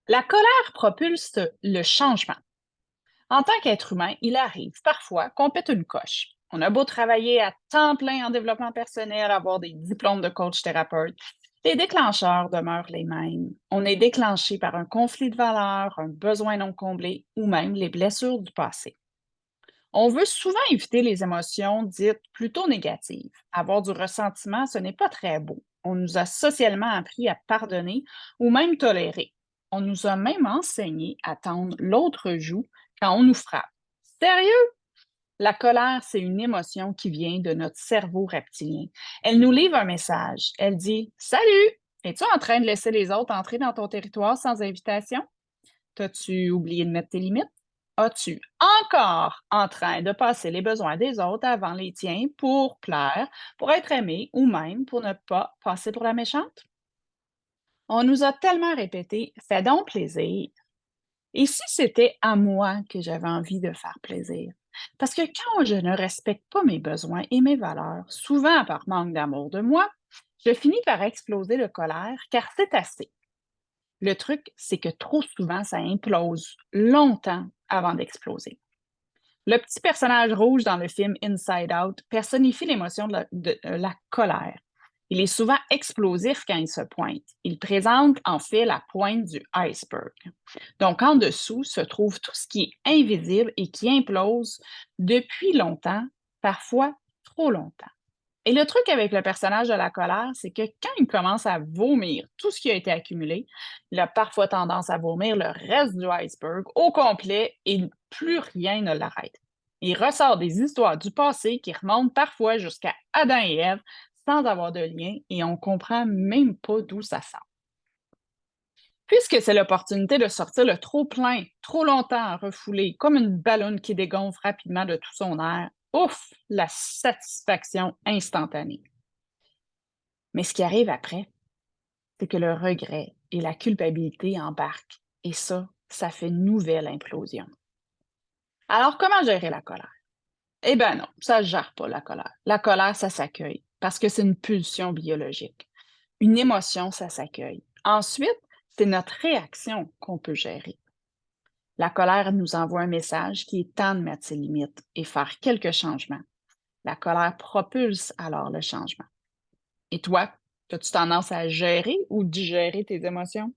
La colère propulse le changement. En tant qu'être humain, il arrive parfois qu'on pète une coche. On a beau travailler à temps plein en développement personnel, avoir des diplômes de coach thérapeute, les déclencheurs demeurent les mêmes. On est déclenché par un conflit de valeurs, un besoin non comblé ou même les blessures du passé. On veut souvent éviter les émotions dites plutôt négatives. Avoir du ressentiment, ce n'est pas très beau. On nous a socialement appris à pardonner ou même tolérer. On nous a même enseigné à tendre l'autre joue quand on nous frappe. Sérieux? La colère, c'est une émotion qui vient de notre cerveau reptilien. Elle nous livre un message. Elle dit: Salut! Es-tu en train de laisser les autres entrer dans ton territoire sans invitation? T'as-tu oublié de mettre tes limites? As-tu encore en train de passer les besoins des autres avant les tiens pour plaire, pour être aimé ou même pour ne pas passer pour la méchante? On nous a tellement répété: fais donc plaisir. Et si c'était à moi que j'avais envie de faire plaisir? Parce que quand je ne respecte pas mes besoins et mes valeurs, souvent par manque d'amour de moi, je finis par exploser de colère car c'est assez. Le truc, c'est que trop souvent, ça implose longtemps avant d'exploser. Le petit personnage rouge dans le film Inside Out personnifie l'émotion de la colère. Il est souvent explosif quand il se pointe. Il présente en fait la pointe du iceberg. Donc, en dessous se trouve tout ce qui est invisible et qui implose depuis longtemps, parfois trop longtemps. Et le truc avec le personnage de la colère, c'est que quand il commence à vomir tout ce qui a été accumulé, il a parfois tendance à vomir le reste du iceberg au complet et plus rien ne l'arrête. Il ressort des histoires du passé qui remontent parfois jusqu'à Adam et Ève sans avoir de lien et on comprend même pas d'où ça sort. Puisque c'est l'opportunité de sortir le trop plein, trop longtemps refoulé, comme une ballonne qui dégonfle rapidement de tout son air, ouf, la satisfaction instantanée. Mais ce qui arrive après, c'est que le regret et la culpabilité embarquent. Et ça fait une nouvelle implosion. Alors, comment gérer la colère? Eh bien non, ça ne gère pas la colère. La colère, ça s'accueille parce que c'est une pulsion biologique. Une émotion, ça s'accueille. Ensuite, c'est notre réaction qu'on peut gérer. La colère nous envoie un message qui est temps de mettre ses limites et faire quelques changements. La colère propulse alors le changement. Et toi, as-tu tendance à gérer ou digérer tes émotions?